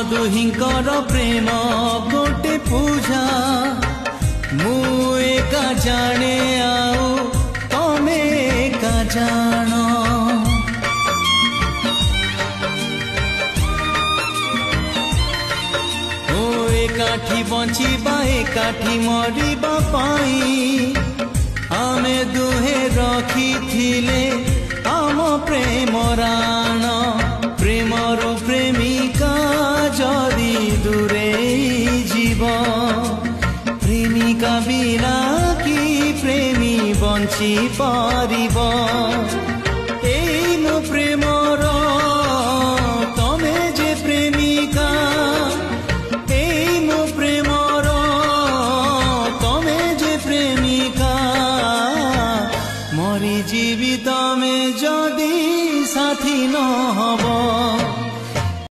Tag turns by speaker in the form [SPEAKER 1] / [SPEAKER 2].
[SPEAKER 1] दुहिंकर प्रेम गोटे पूजा मु एका जाने आउ तमे एका जान ओ एकाठी बंचिबा एकाठी मरिबा पाई आमे दुहे रखी थिले आम प्रेम राण।